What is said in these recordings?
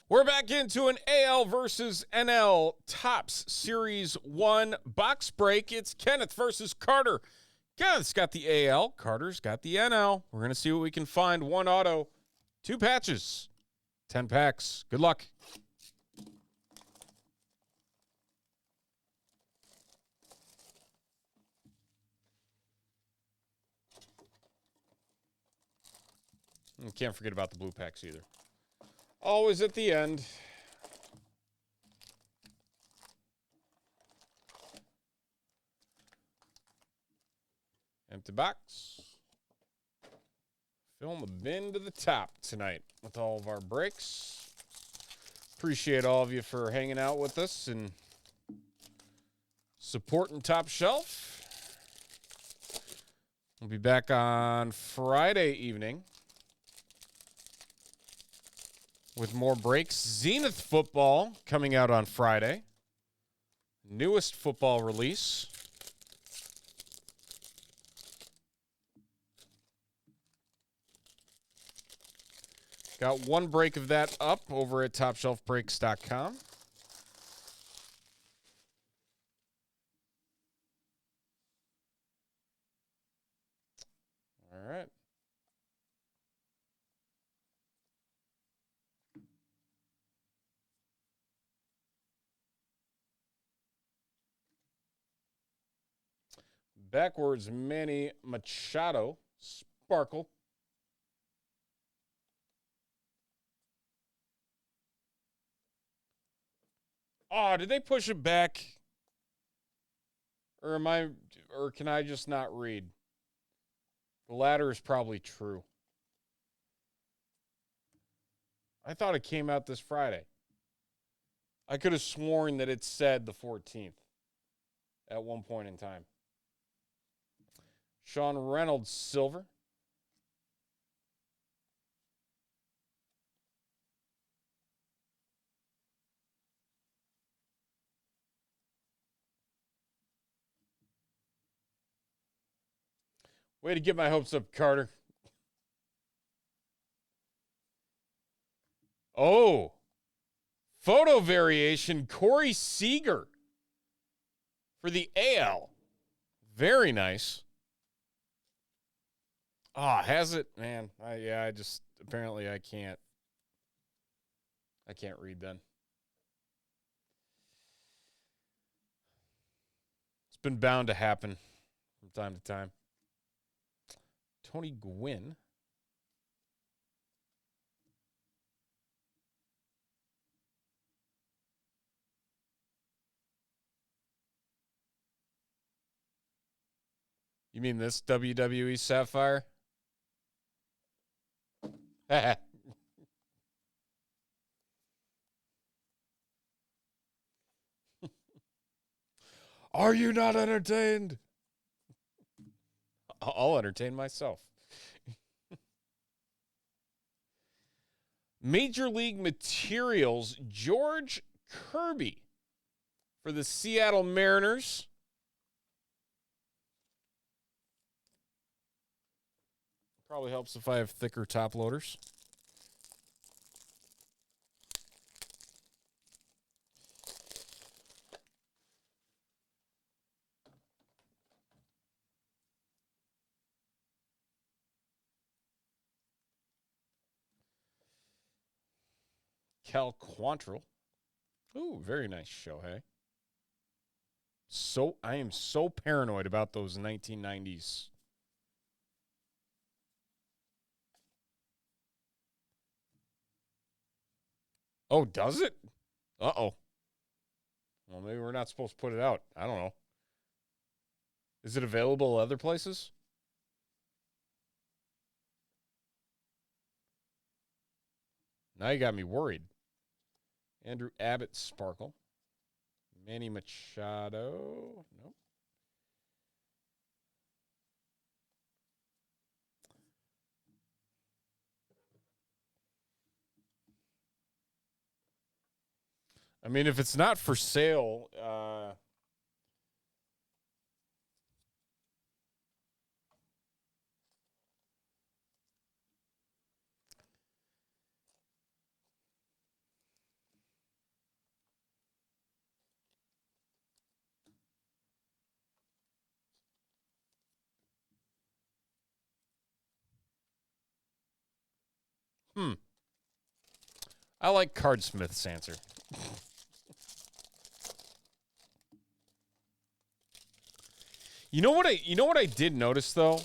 We're back into an AL versus NL Topps Series 1 box break. It's Kenneth versus Carter. Kenneth's got the AL. Carter's got the NL. We're going to see what we can find. 1 auto, 2 patches, 10 packs. Good luck. And can't forget about the blue packs either. Always at the end. Empty box. Filling the bin to the top tonight with all of our breaks. Appreciate all of you for hanging out with us and supporting Top Shelf. We'll be back on Friday evening with more breaks. Zenith football coming out on Friday. Newest football release. Got one break of that up over at TopShelfBreaks.com. All right. Backwards Manny Machado, Sparkle. Oh, did they push it back? Or can I just not read? The latter is probably true. I thought it came out this Friday. I could have sworn that it said the 14th at one point in time. Sean Reynolds, silver. Way to get my hopes up, Carter. Oh, photo variation, Corey Seager for the AL. Very nice. Oh, has it? Man, apparently I can't read then. It's been bound to happen from time to time. Tony Gwynn. You mean this WWE Sapphire? Are you not entertained? I'll entertain myself. Major League Materials, George Kirby for the Seattle Mariners. Probably helps if I have thicker top loaders. Cal Quantrill. Ooh, very nice Shohei. I am so paranoid about those 1990s. Oh, does it? Uh-oh. Well, maybe we're not supposed to put it out. I don't know. Is it available other places? Now you got me worried. Andrew Abbott, Sparkle. Manny Machado. Nope. I mean, if it's not for sale, I like Cardsmith's answer. You know what I did notice though?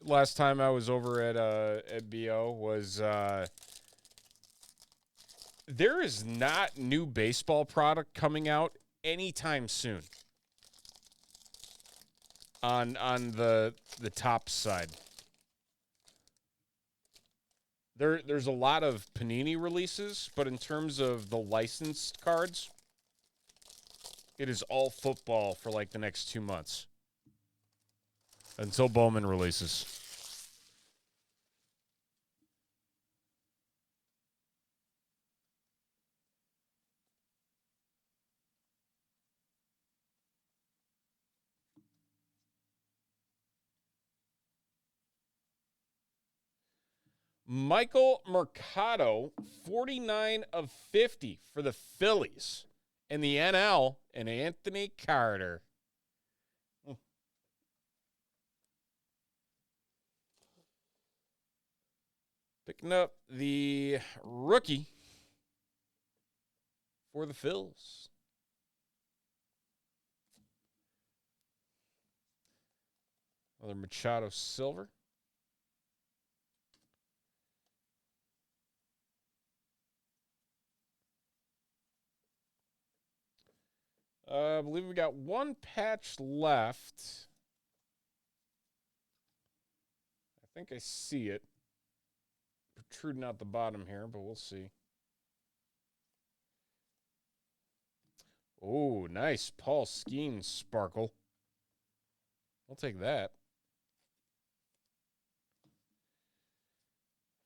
Last time I was over at BO was there is not new baseball product coming out anytime soon. On the top side. There's a lot of Panini releases, but in terms of the licensed cards, it is all football for like the next 2 months. Until Bowman releases. Michael Mercado, 49 of 50 for the Phillies. In the NL, and Anthony Carter. Picking up the rookie for the Phils. Another Machado Silver. I believe we got one patch left. I think I see it protruding out the bottom here, but we'll see. Oh, nice. Paul Skeens sparkle. I'll take that.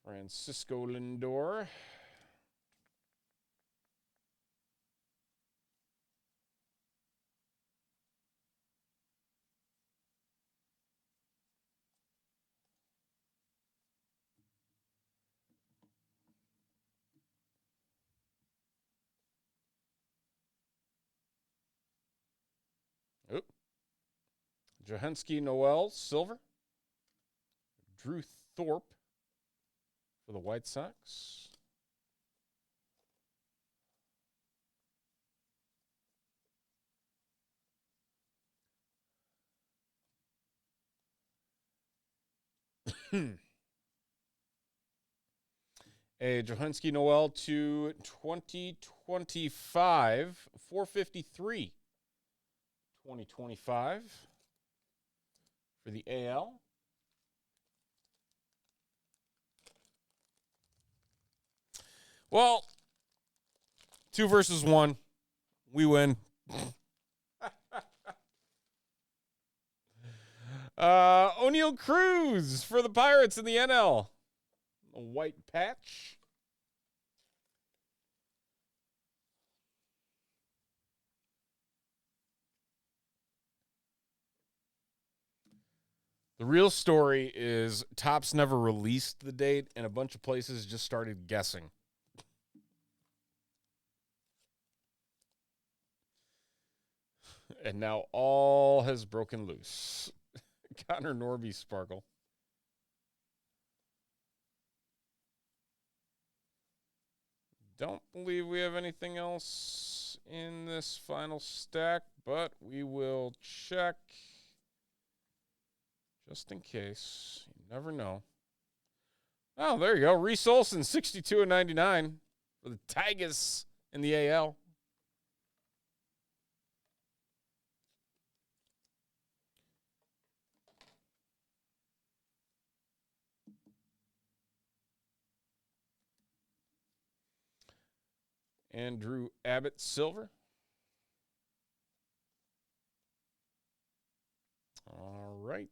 Francisco Lindor. Oop. Johanski Noel, silver. Drew Thorpe for the White Sox. A Johanski Noel to 2025, 453. 2025 for the AL. Well, 2 versus 1. We win. O'Neal Cruz for the Pirates in the NL. A white patch. The real story is Topps never released the date, and a bunch of places just started guessing. And now all has broken loose. Connor Norby sparkle. Don't believe we have anything else in this final stack, but we will check just in case. You never know. Oh, there you go. Reese Olson, 62 and 99 for the Tigers in the AL. Andrew Abbott, silver. All right.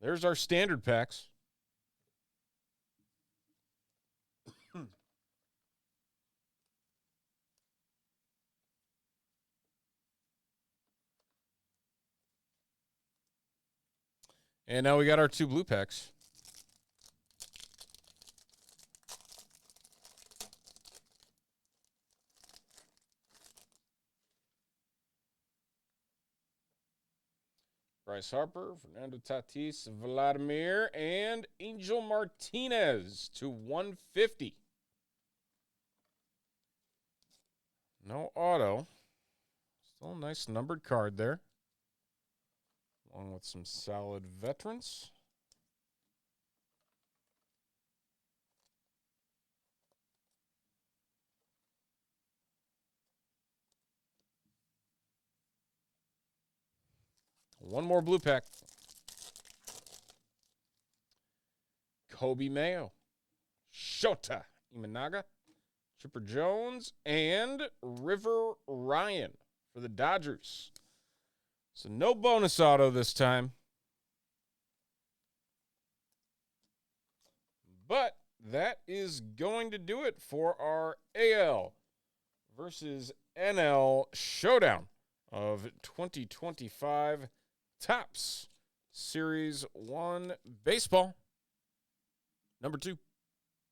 There's our standard packs. And now we got our 2 blue packs. Bryce Harper, Fernando Tatis, Vladimir, and Angel Martinez to 150. No auto. Still a nice numbered card there. Along with some solid veterans. One more blue pack. Kobe Mayo, Shota Imanaga, Chipper Jones, and River Ryan for the Dodgers. So no bonus auto this time. But that is going to do it for our AL versus NL showdown of 2025 Topps Series 1 Baseball. Number 2.